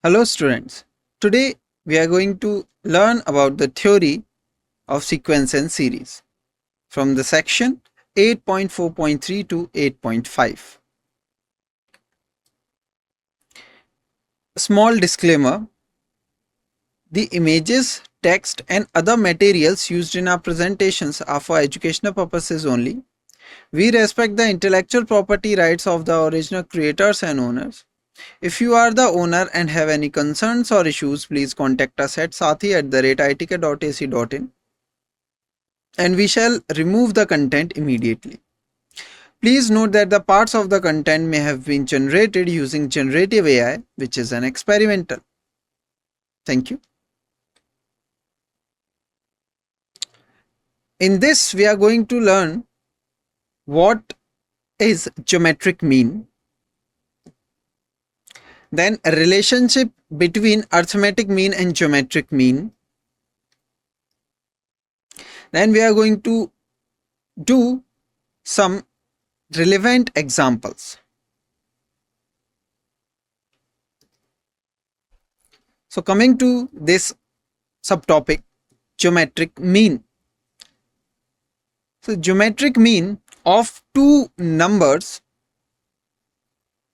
Hello students, today we are going to learn about the theory of sequence and series from the section 8.4.3 to 8.5. Small disclaimer, the images, text and other materials used in our presentations are for educational purposes only. We respect the intellectual property rights of the original creators and owners. If you are the owner and have any concerns or issues, please contact us at sathee@itk.ac.in and we shall remove the content immediately. Please note that the parts of the content may have been generated using generative AI, which is an experimental. Thank you. In this, we are going to learn what is geometric mean, then a relationship between arithmetic mean and geometric mean. Then we are going to do some relevant examples. So coming to this subtopic, geometric mean. So geometric mean of two numbers.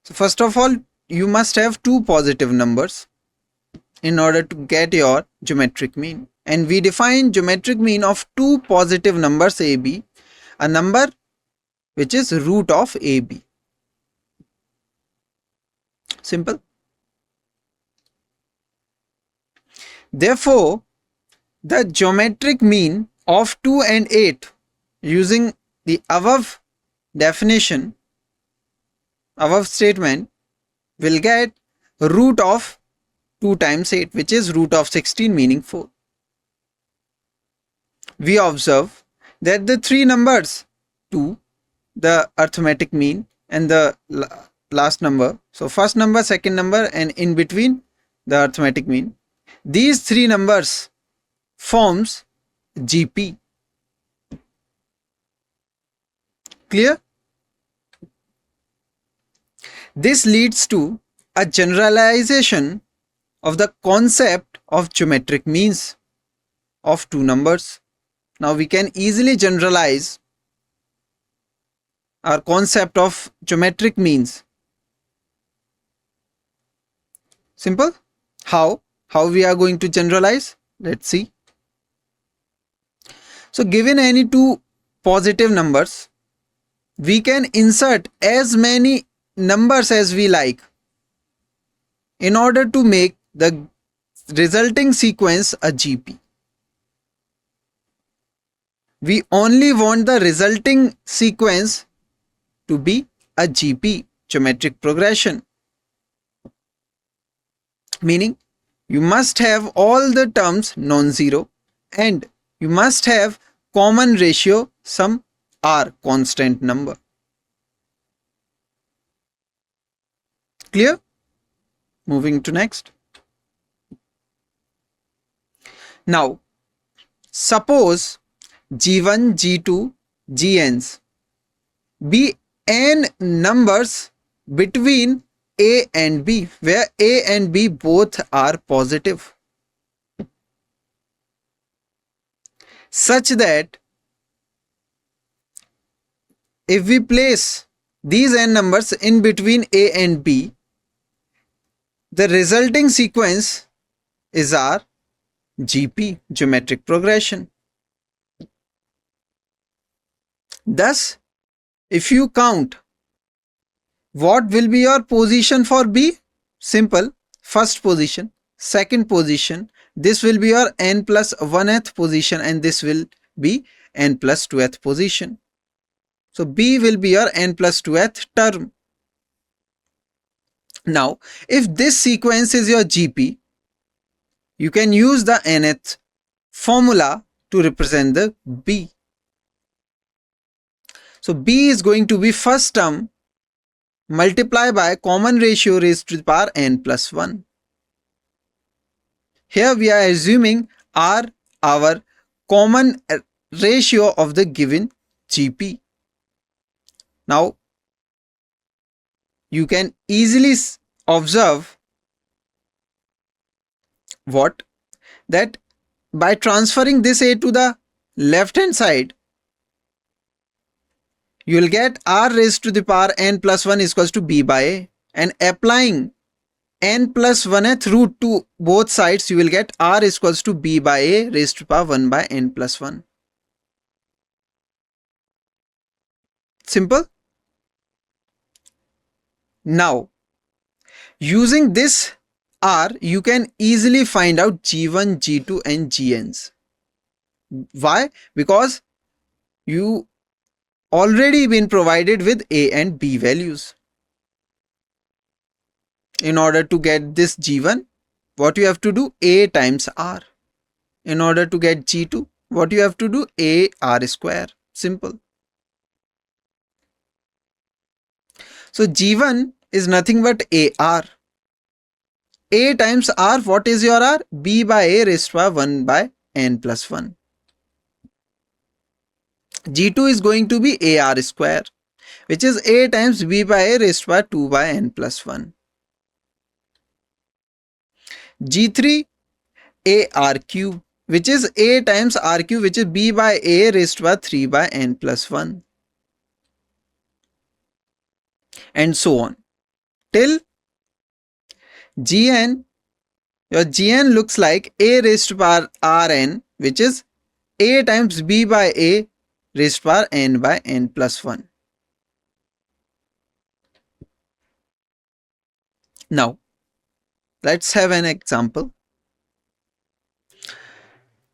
So first of all, you must have two positive numbers in order to get your geometric mean. And we define geometric mean of two positive numbers AB, a number which is root of AB. Simple. Therefore, the geometric mean of 2 and 8 using the above definition, above statement, will get root of 2 times 8, which is root of 16, meaning 4. We observe that the three numbers 2, the arithmetic mean, and the last number, so first number, second number, and in between the arithmetic mean, these three numbers forms GP. Clear? This leads to a generalization of the concept of geometric means of two numbers. Now we can easily generalize our concept of geometric means. Simple. How we are going to generalize? Let's see. So given any two positive numbers, we can insert as many numbers as we like in order to make the resulting sequence a GP. We only want the resulting sequence to be a GP, geometric progression. Meaning, you must have all the terms non-zero and you must have common ratio, some R, constant number. Clear? Moving to next. Now, suppose G1, G2, Gn's be n numbers between A and B, where A and B both are positive, such that if we place these n numbers in between A and B, the resulting sequence is our GP, geometric progression. Thus, if you count, what will be your position for B? Simple. First position, second position, this will be your n plus 1th position and this will be n plus 2th position. So B will be your n plus 2th term. Now, if this sequence is your GP, you can use the nth formula to represent the B. So B is going to be first term multiplied by common ratio raised to the power n plus 1. Here we are assuming R our common ratio of the given GP. Now, you can easily observe What? That by transferring this a to the left hand side, you will get r raised to the power n plus 1 is equals to b by a, and applying n plus 1th root to both sides, you will get r is equals to b by a raised to power 1 by n plus 1. Simple. Now, using this r, you can easily find out g1, g2 and gn's. Why? Because you already been provided with a and b values. In order to get this g1, what you have to do? A times r. In order to get g2, what you have to do? A r square. Simple. So g1 is nothing but ar. A times r, what is your r? B by a raised to power 1 by n plus 1. G2 is going to be ar square, which is a times b by a raised to power 2 by n plus 1. G3 ar cube, which is a times r cube, which is b by a raised to power 3 by n plus 1. And so on. Till Gn, your Gn looks like a raised to power Rn, which is a times b by a raised to power n by n plus 1. Now, let's have an example.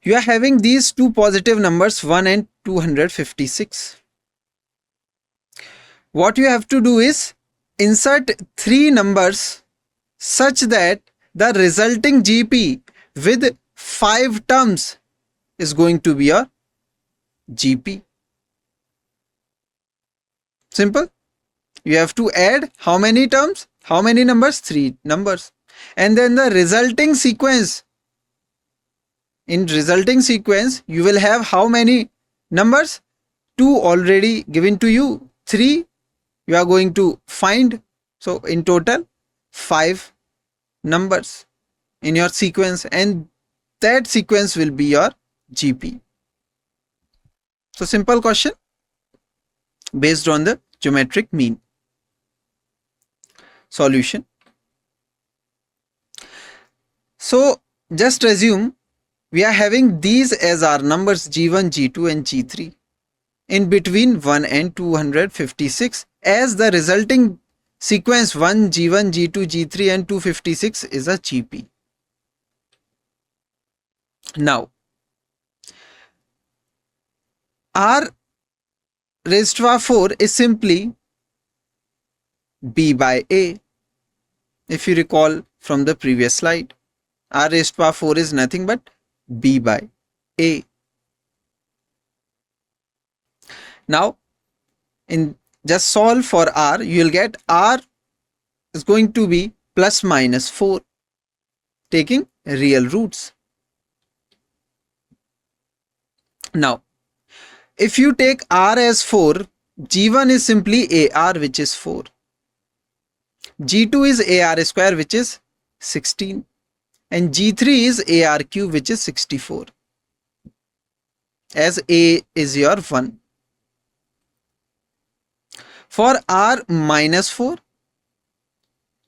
You are having these two positive numbers 1 and 256. What you have to do is insert 3 numbers such that the resulting GP with 5 terms is going to be your GP. Simple. You have to add how many terms? How many numbers? 3 numbers. And then the resulting sequence. In resulting sequence, you will have how many numbers? 2 already given to you. 3 you are going to find. So in total 5 numbers in your sequence, and that sequence will be your GP. So simple question based on the geometric mean. Solution. So just assume we are having these as our numbers G1, G2 and G3 in between 1 and 256 as the resulting sequence 1, G1, G2, G3 and 256 is a GP. Now, R raised to power 4 is simply B by A. If you recall from the previous slide, R raised to power 4 is nothing but B by A. Now, just solve for R, you will get R is going to be plus minus 4, taking real roots. Now, if you take R as 4, G1 is simply AR, which is 4. G2 is AR square, which is 16. And G3 is AR cube, which is 64. As A is your 1. For R minus 4,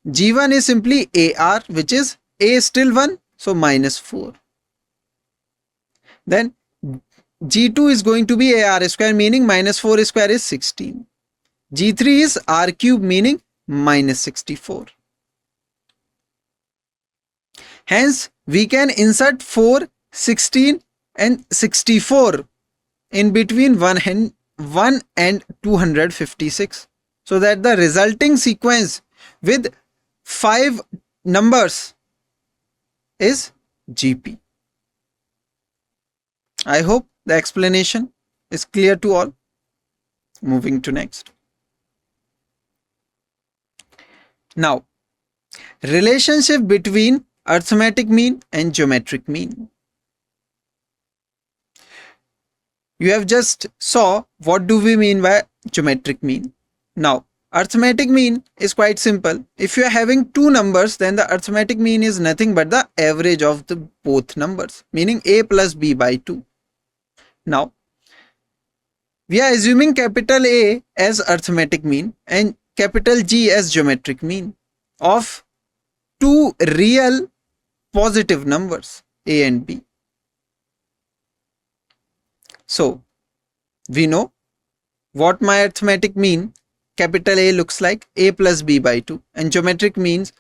G1 is simply AR, which is A is still 1, so minus 4. Then G2 is going to be AR square, meaning minus 4 square is 16. G3 is R cube, meaning minus 64. Hence, we can insert 4, 16 and 64 in between 1 and 256, so that the resulting sequence with 5 numbers is GP. I hope the explanation is clear to all. Moving to next. Now, relationship between arithmetic mean and geometric mean. You have just saw what do we mean by geometric mean. Now, Arithmetic mean is quite simple. If you are having two numbers, then the arithmetic mean is nothing but the average of the both numbers, meaning a plus b by 2. Now, we are assuming capital A as arithmetic mean and capital G as geometric mean of two real positive numbers, a and b. So, we know what my arithmetic mean capital A looks like a plus b by 2, and geometric means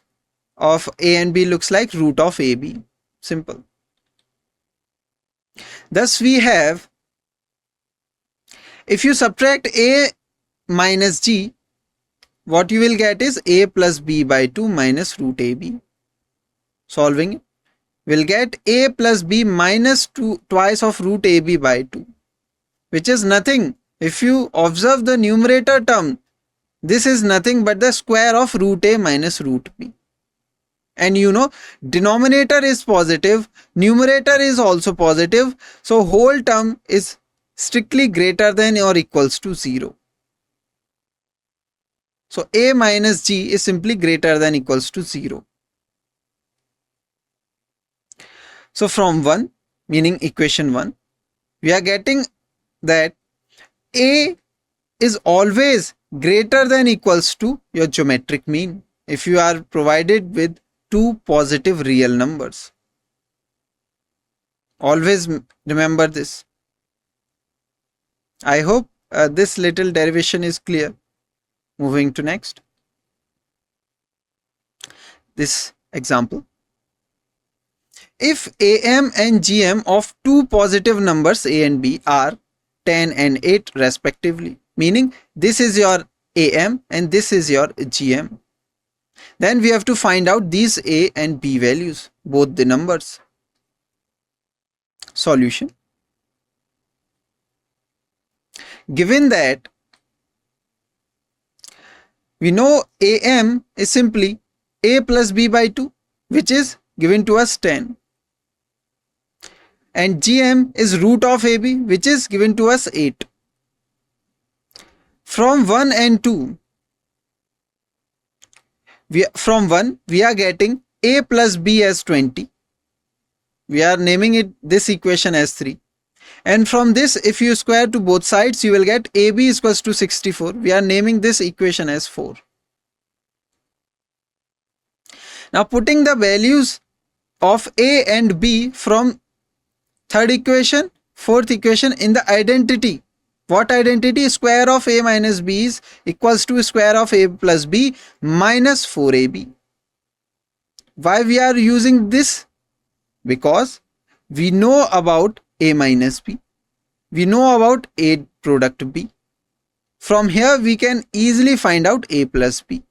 of a and b looks like root of ab. Simple. Thus we have, if you subtract a minus g, what you will get is a plus b by 2 minus root ab. Solving it, we'll get a plus b minus 2 twice of root ab by 2, which is nothing. If you observe the numerator term, this is nothing but the square of root a minus root b. And you know, denominator is positive, numerator is also positive, so whole term is strictly greater than or equals to 0. So a minus g is simply greater than equals to 0. So from 1, meaning equation 1, we are getting that a is always greater than equals to your geometric mean if you are provided with two positive real numbers. Always remember this. I hope this little derivation is clear. Moving to next. This example. If AM and GM of two positive numbers A and B are 10 and 8 respectively, meaning this is your AM and this is your GM, then we have to find out these A and B values, both the numbers. Solution. Given that we know AM is simply A plus B by 2, which is given to us 10. And GM is root of AB, which is given to us 8. From 1 and 2, from 1 we are getting A plus B as 20. We are naming it this equation as 3. And from this, if you square to both sides, you will get AB is equals to 64. We are naming this equation as 4. Now putting the values of A and B from third equation, fourth equation in the identity. What identity? Square of A minus B is equals to square of A plus B minus 4AB. Why we are using this? Because we know about A minus B. We know about A product B. From here we can easily find out A plus B.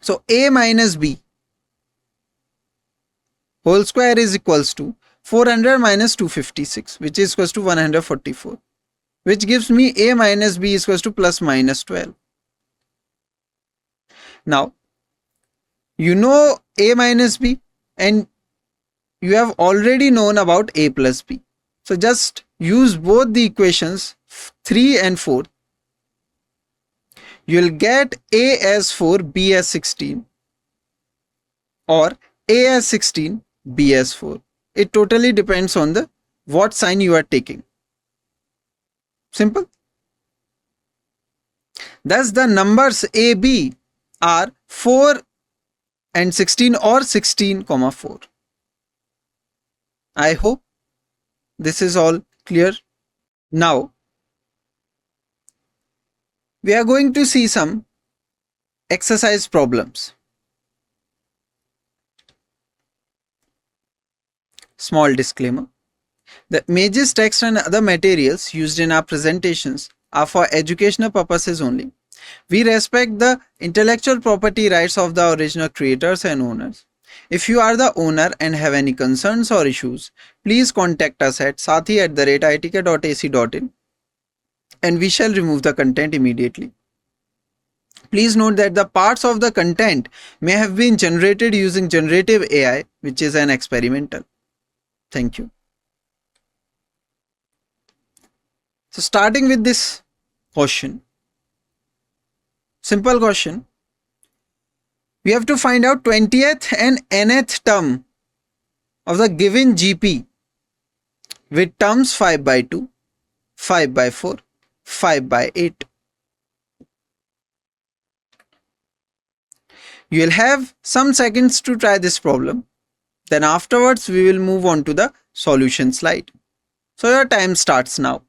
So A minus B whole square is equals to 400 minus 256, which is equals to 144, which gives me A minus B is equals to plus minus 12. Now, you know A minus B and you have already known about A plus B. So just use both the equations 3 and 4. You will get A as 4, B as 16, or A as 16, B as 4. It totally depends on the what sign you are taking. Simple. Thus the numbers A, B are 4 and 16 or 16, 4. I hope this is all clear. Now we are going to see some exercise problems. Small disclaimer. The images, text and other materials used in our presentations are for educational purposes only. We respect the intellectual property rights of the original creators and owners. If you are the owner and have any concerns or issues, please contact us at sathee@itk.ac.in and we shall remove the content immediately. Please note that the parts of the content may have been generated using generative AI, which is an experimental. Thank you. So starting with this question. Simple question. We have to find out 20th and nth term of the given GP with terms 5 by 2, 5 by 4, 5 by 8. You will have some seconds to try this problem. Then afterwards we will move on to the solution slide. So your time starts now.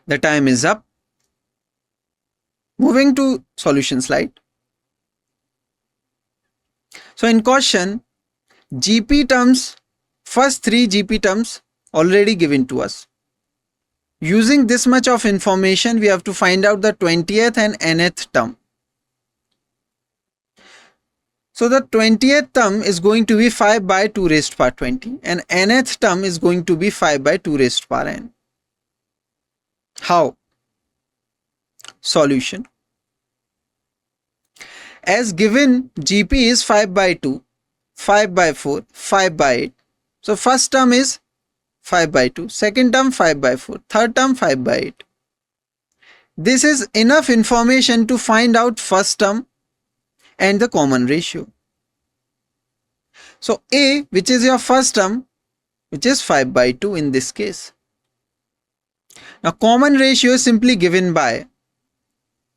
The time is up. Moving to solution slide. So in question, GP terms, first 3 GP terms already given to us. Using this much of information, we have to find out the 20th and nth term. So the 20th term is going to be 5 by 2 raised to power 20 and nth term is going to be 5 by 2 raised to power n. How? Solution. As given, GP is 5 by 2, 5 by 4, 5 by 8. So first term is 5 by 2, second term 5 by 4, third term 5 by 8. This is enough information to find out first term and the common ratio. So A, which is your first term, which is 5 by 2 in this case. Now common ratio is simply given by,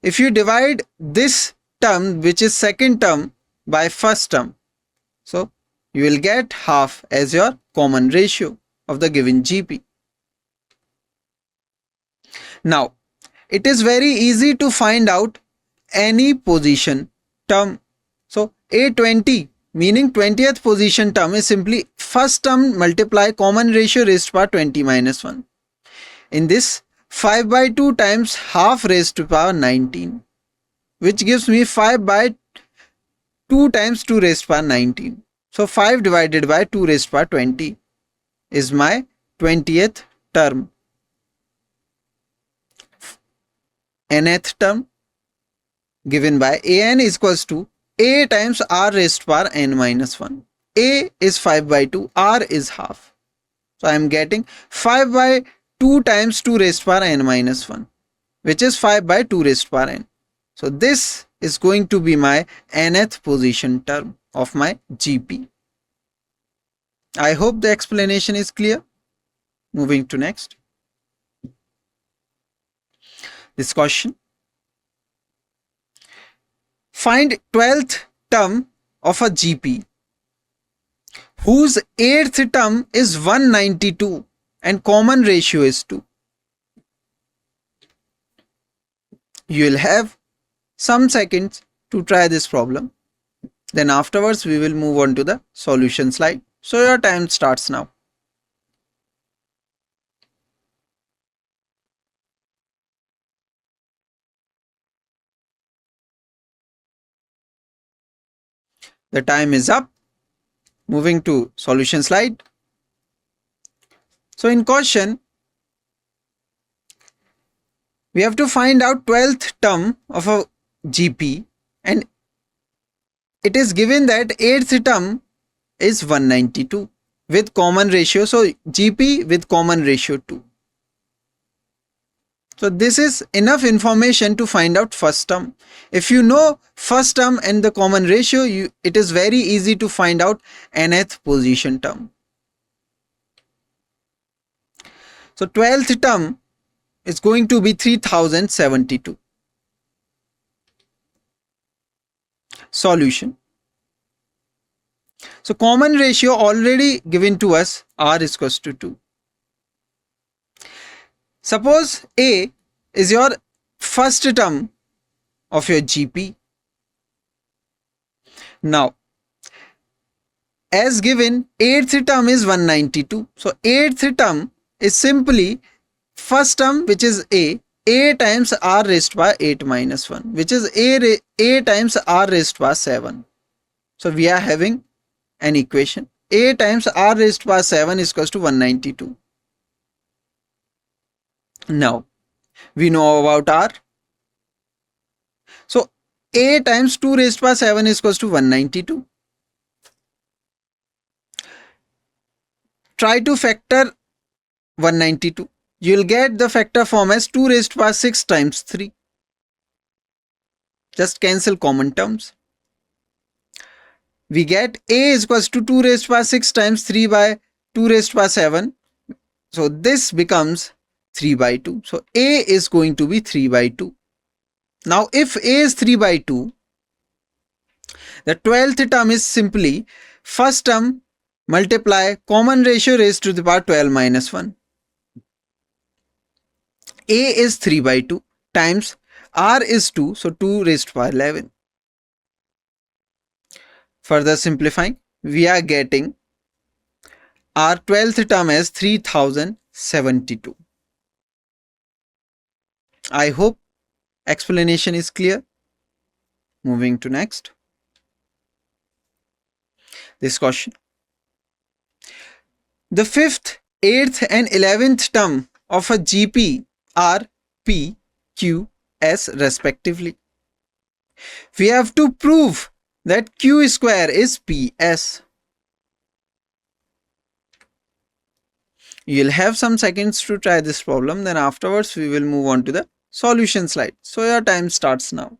if you divide this term which is second term by first term, so you will get half as your common ratio of the given GP. Now it is very easy to find out any position term. So A20 meaning 20th position term is simply first term multiply common ratio raised to power 20 minus 1. In this 5 by 2 times half raised to power 19, which gives me 5 by 2 times 2 raised to power 19. So 5 divided by 2 raised to power 20 is my 20th term. Nth term given by An is equals to A times R raised to power n minus 1. A is 5 by 2, R is half. So I am getting 5 by 2 times 2 raised to power n minus 1, which is 5 by 2 raised to power n. So this is going to be my nth position term of my GP. I hope the explanation is clear. Moving to next. This question. Find 12th term of a GP whose 8th term is 192 and common ratio is 2. You will have some seconds to try this problem. Then afterwards we will move on to the solution slide. So your time starts now. The time is up. Moving to solution slide. So in question, we have to find out 12th term of a GP and it is given that 8th term is 192 with common ratio. So GP with common ratio 2. So this is enough information to find out first term. If you know first term and the common ratio, it is very easy to find out nth position term. So 12th term is going to be 3072. Solution. So common ratio already given to us, R is equals to 2. Suppose A is your first term of your GP. Now, as given, 8th term is 192. So 8th term is simply first term, which is A times R raised to power 8 minus 1, which is A times R raised to power 7. So we are having an equation. A times R raised to power 7 is equals to 192. Now, we know about R. So A times 2 raised by 7 is equals to 192. Try to factor 192. You will get the factor form as 2 raised by 6 times 3. Just cancel common terms. We get A is equals to 2 raised by 6 times 3 by 2 raised by 7. So this becomes 3 by 2. So A is going to be 3 by 2. Now if A is 3 by 2, the 12th term is simply first term multiply common ratio raised to the power 12 minus 1. A is 3 by 2 times R is 2, so 2 raised to power 11. Further simplifying, we are getting our 12th term as 3072. I hope explanation is clear. Moving to next. This question. The 5th, 8th and 11th term of a GP are P, Q, S respectively. We have to prove that Q square is PS. You'll have some seconds to try this problem, then afterwards we will move on to the solution slide. So your time starts now.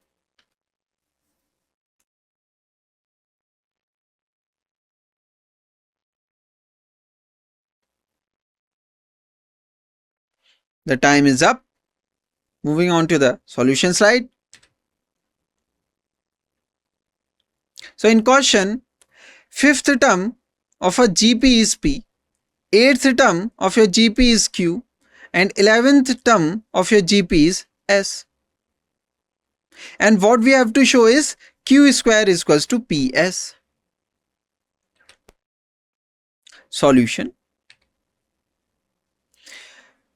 The time is up. Moving on to the solution slide. So in question, 5th term of a GP is P, 8th term of your GP is Q, and 11th term of your GP is S. And what we have to show is Q square is equals to PS. Solution.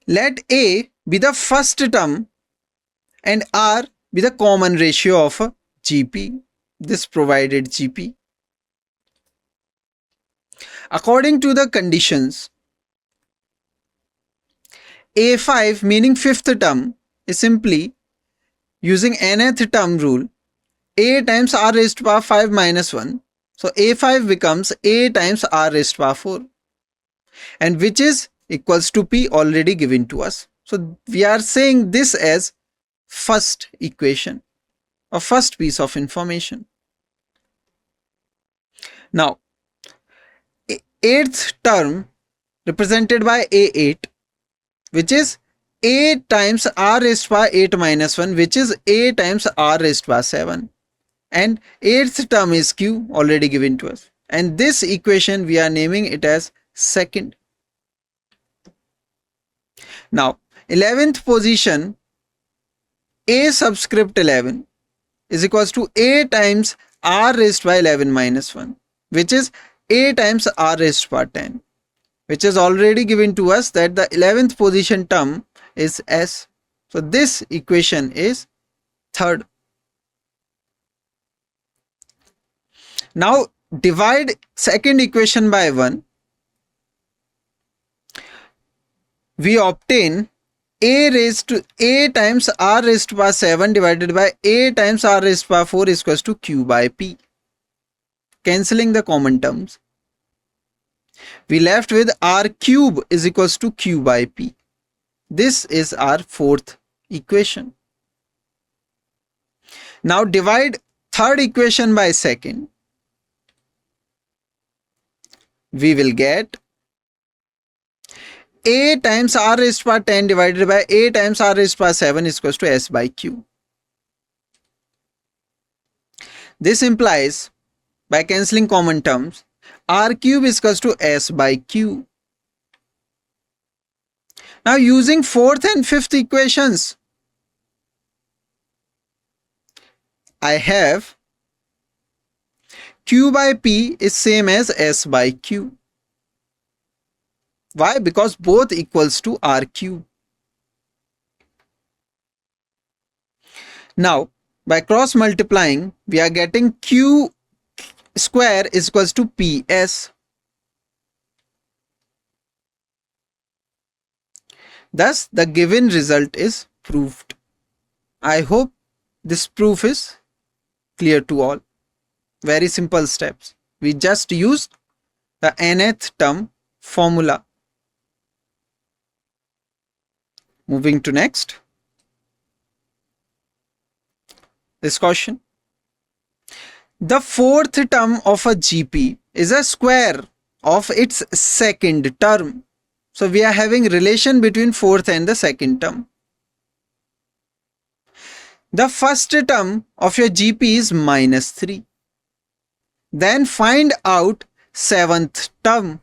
Let A be the first term and R be the common ratio of a GP, this provided GP. According to the conditions, A5 meaning 5th term is simply using nth term rule, A times R raised to power 5 minus 1. So A5 becomes A times R raised to power 4, and which is equals to P already given to us. So we are saying this as first equation or first piece of information. Now 8th term represented by A8, which is A times R raised to power 8 minus 1, which is A times R raised to power 7, and 8th term is Q already given to us, and this equation we are naming it as second. Now 11th position, A subscript 11 is equals to A times R raised by 11 minus 1, which is A times R raised by 10, which is already given to us that the 11th position term is S. So this equation is third. Now divide second equation by 1. We obtain A times R raised by 7 divided by A times R raised by 4 is equals to Q by P. Cancelling the common terms, we left with R cube is equals to Q by P. This is our fourth equation. Now divide third equation by second. We will get A times R raised by 10 divided by A times R raised by 7 is equals to S by Q. This implies, by cancelling common terms, R cube is equals to S by Q. Now using fourth and fifth equations, I have Q by P is same as S by Q. Why? Because both equals to R cube. Now by cross multiplying, we are getting Q square is equals to PS. Thus the given result is proved. I hope this proof is clear to all. Very simple steps. We just used the nth term formula. Moving to next. This question. The fourth term of a GP is a square of its second term. So we are having relation between fourth and the second term. The first term of your GP is -3. Then find out seventh term.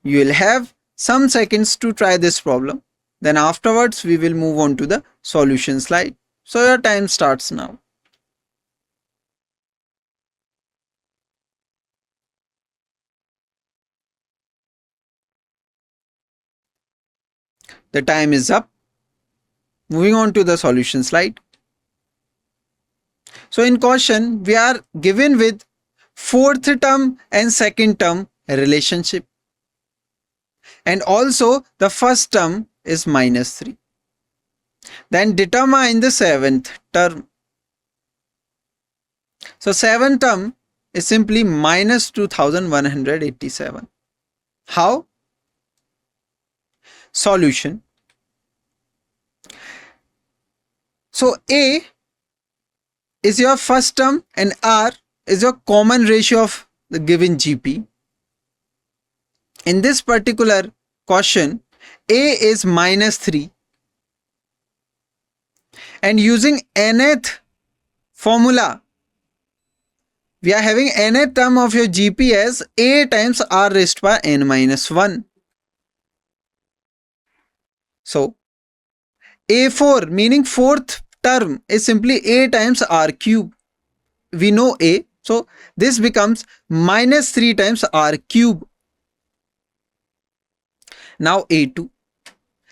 You will have some seconds to try this problem. Then afterwards we will move on to the solution slide. So your time starts now. The time is up. Moving on to the solution slide. So in question, we are given with fourth term and second term relationship. And also the first term is -3. Then determine the seventh term. So seventh term is simply -2187. How? Solution. So A is your first term and R is your common ratio of the given GP. In this particular question, A is -3 and using nth formula, we are having nth term of your GP as A times R raised by n-1. So A4 meaning fourth term is simply A times R cube. We know A, so this becomes -3 times R cube. Now A2.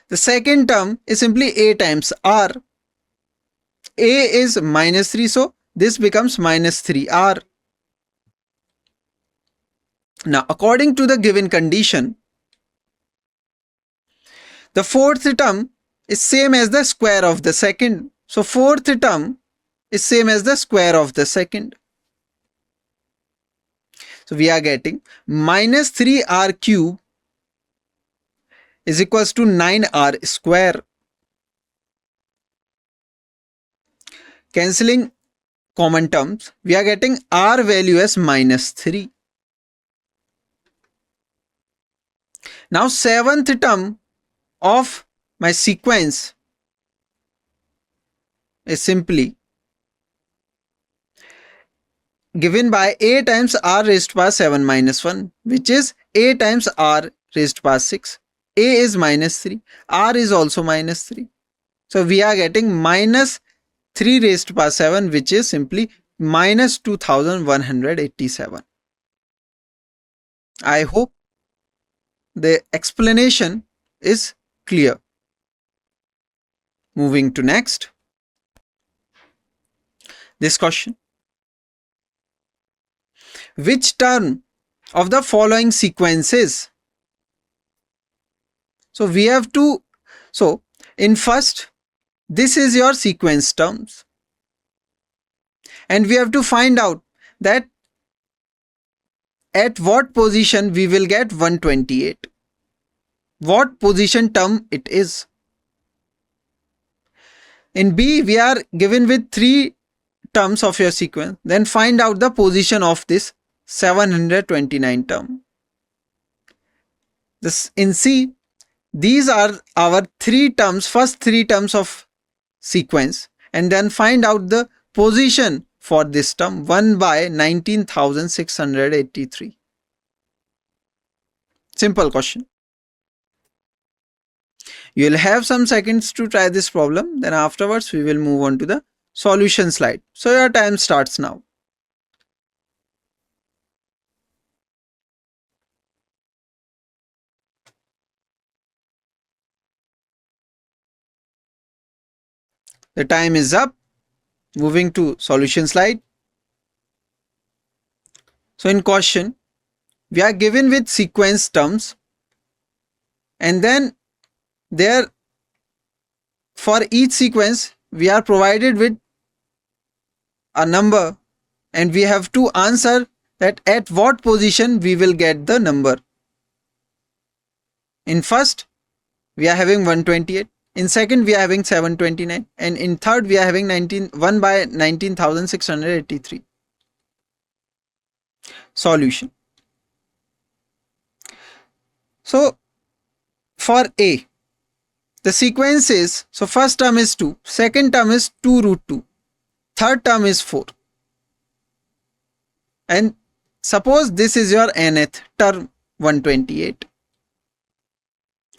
The second term is simply A times R. A is -3, so this becomes -3R. Now according to the given condition, the fourth term is same as the square of the second. So fourth term is same as the square of the second. So we are getting -3R cube is equals to 9R square. Cancelling common terms, we are getting R value as -3. Now seventh term of my sequence is simply given by A times R raised by 7-1, which is A times R raised by 6. A is -3, R is also -3. So we are getting -3 raised by 7, which is simply -2187. I hope the explanation is clear. Moving to next. This question. Which term of the following sequences? So we have to, so in first, this is your sequence terms. And we have to find out that at what position we will get 128. What position term it is. In B, we are given with 3 terms of your sequence. Then find out the position of this 729 term. This in C, these are our 3 terms, first 3 terms of sequence, and then find out the position for this term 1 by 19,683. Simple question. You will have some seconds to try this problem. Then afterwards we will move on to the solution slide. So your time starts now. The time is up. Moving to solution slide. So in question, we are given with sequence terms, and then there for each sequence we are provided with a number and we have to answer that at what position we will get the number. In first, we are having 128. In second, we are having 729. And in third, we are having 1 by 19,683. Solution. So, for A, the sequence is, so first term is 2, second term is 2 root 2, third term is 4. And suppose this is your nth term, 128.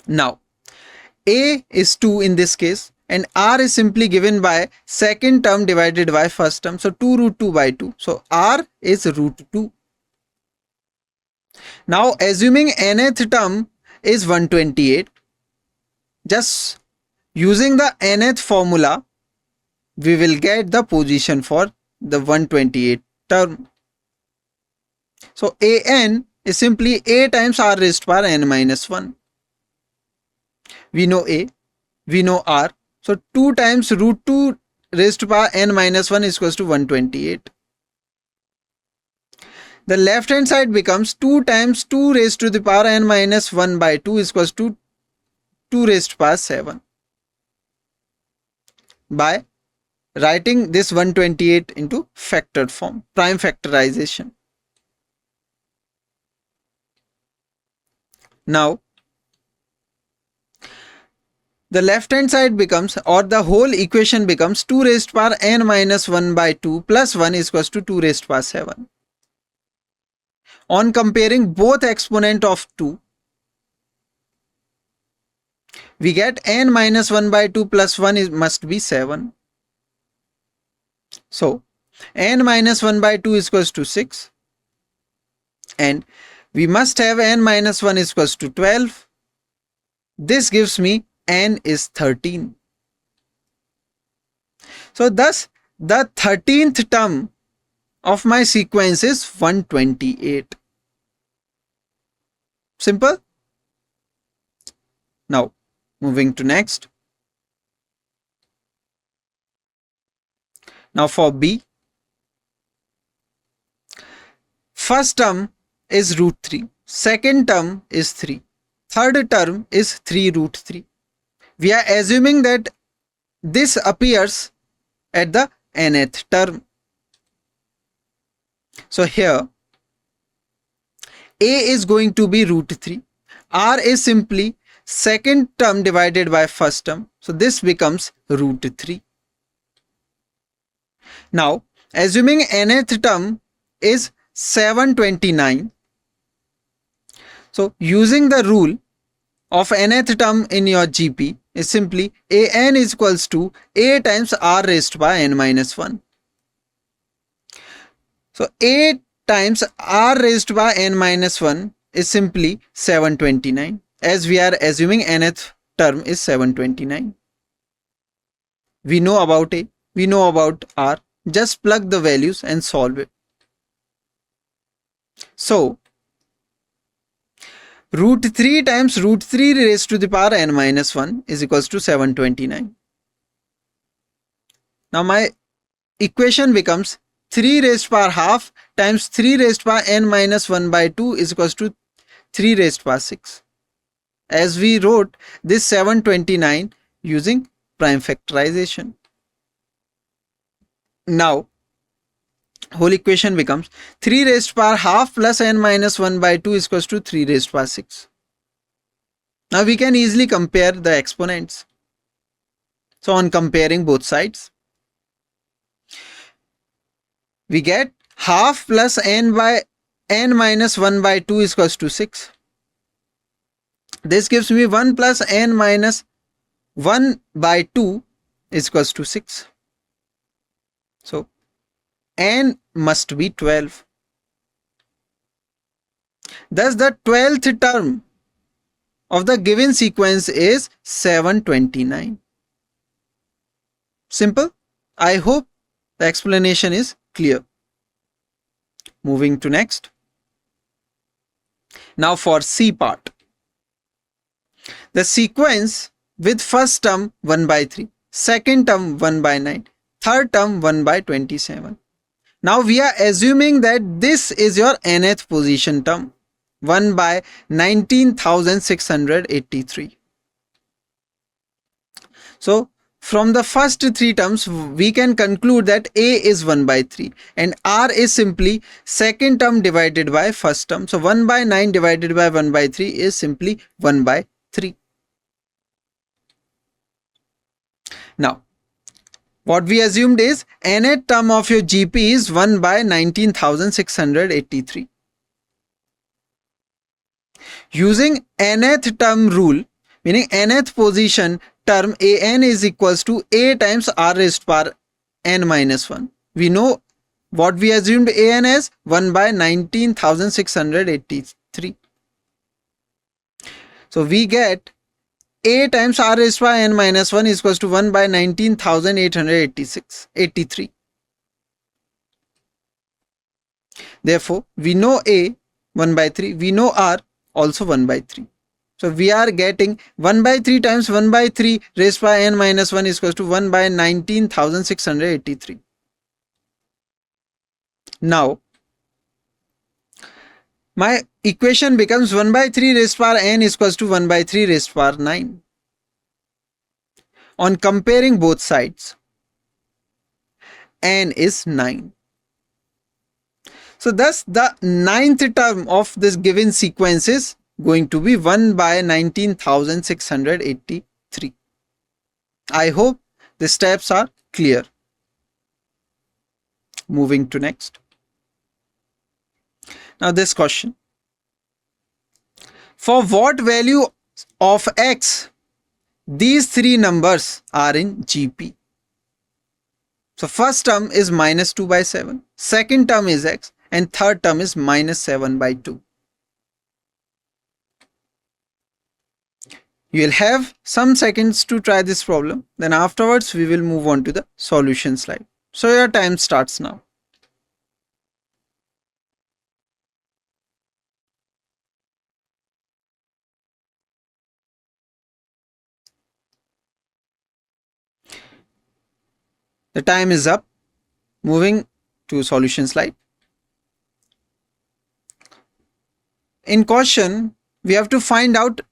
Now, A is 2 in this case and R is simply given by second term divided by first term. So 2 root 2 by 2. So R is root 2. Now assuming nth term is 128, just using the nth formula, we will get the position for the 128 term. So an is simply a times r raised to power n minus 1. We know a, we know r. So 2 times root 2 raised to power n minus 1 is equals to 128. The left hand side becomes 2 times 2 raised to the power n minus 1 by 2 is equals to 2 raised to power 7. By writing this 128 into factored form, prime factorization. Now, the left hand side becomes, or the whole equation becomes 2 raised to power n minus 1 by 2 plus 1 is equals to 2 raised to power 7. On comparing both exponent of 2, we get n minus 1 by 2 plus 1 must be 7. So, n minus 1 by 2 is equals to 6. And we must have n minus 1 is equals to 12. This gives me n is 13. So thus the 13th term of my sequence is 128. Simple. Now moving to next. Now for B, first term is root 3, second term is 3, third term is 3 root 3. We are assuming that this appears at the nth term. So here A is going to be root 3, R is simply second term divided by first term. So this becomes root 3. Now assuming nth term is 729. So using the rule of nth term in your GP is simply an is equals to a times r raised to power n minus 1. So a times r raised to power n minus 1 is simply 729, as we are assuming nth term is 729. We know about a, we know about r, just plug the values and solve it. So root 3 times root 3 raised to the power n minus 1 is equals to 729. Now my equation becomes 3 raised to power half times 3 raised to power n minus 1 by 2 is equals to 3 raised to power 6. As we wrote this 729 using prime factorization. Now whole equation becomes 3 raised to power half plus n minus 1 by 2 is equals to 3 raised to power 6. Now we can easily compare the exponents. So on comparing both sides, we get half plus n by n minus 1 by 2 is equals to 6. This gives me 1 plus n minus 1 by 2 is equals to 6. So n must be 12. Thus the 12th term of the given sequence is 729. Simple. I hope the explanation is clear. Moving to next. Now for C part. The sequence with first term 1 by 3, second term 1 by 9, third term 1 by 27. Now we are assuming that this is your nth position term, 1 by 19,683. So from the first three terms, we can conclude that A is 1 by 3 and R is simply second term divided by first term. So 1 by 9 divided by 1 by 3 is simply 1 by 3. Now, what we assumed is nth term of your GP is 1 by 19,683. Using nth term rule, meaning nth position term an is equals to a times r raised to power n minus 1. We know what we assumed an as 1 by 19,683. So we get a times r raised to power n minus 1 is equals to 1 by 19,883. Therefore, we know a 1 by 3, we know r also 1 by 3. So we are getting 1 by 3 times 1 by 3 raised by n minus 1 is equals to 1 by 19,683. Now, my equation becomes 1 by 3 raised to power n is equals to 1 by 3 raised to power 9. On comparing both sides, n is 9. So thus the ninth term of this given sequence is going to be 1 by 19,683. I hope the steps are clear. Moving to next. Now this question. For what value of x these three numbers are in GP? So first term is minus 2 by 7, second term is x, and third term is minus 7 by 2. You will have some seconds to try this problem. Then afterwards we will move on to the solution slide. So your time starts now. The time is up. Moving to solution slide. In question, we have to find out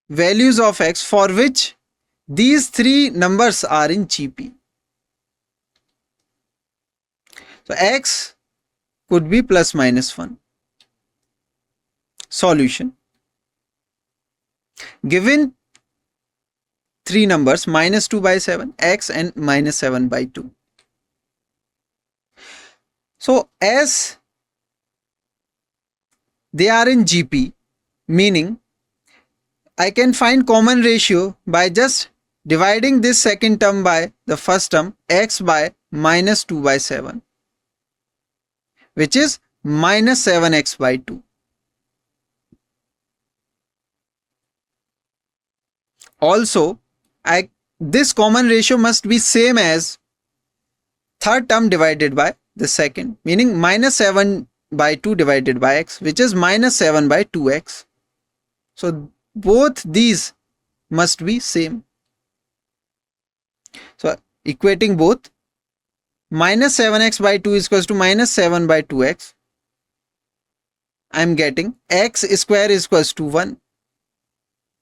values of x for which these three numbers are in GP. So x could be plus minus 1. Solution. Given three numbers minus 2 by 7, x and minus 7 by 2. So as they are in GP, meaning I can find common ratio by just dividing this second term by the first term, x by minus 2 by 7, which is minus 7x by 2. Also, this common ratio must be same as third term divided by the second, meaning minus 7 by 2 divided by x, which is minus 7 by 2x. So both these must be same. So equating both, minus 7x by 2 is equals to minus 7 by 2x. I am getting x square is equals to 1.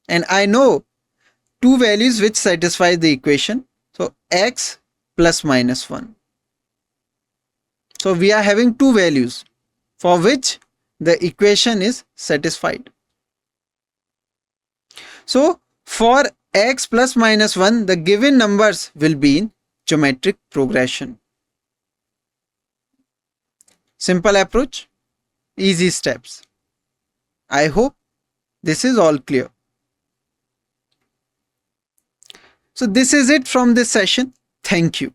And I know two values which satisfy the equation. So x plus minus 1. So we are having two values for which the equation is satisfied. So for x plus minus 1, the given numbers will be in geometric progression. Simple approach, easy steps. I hope this is all clear. So this is it from this session. Thank you.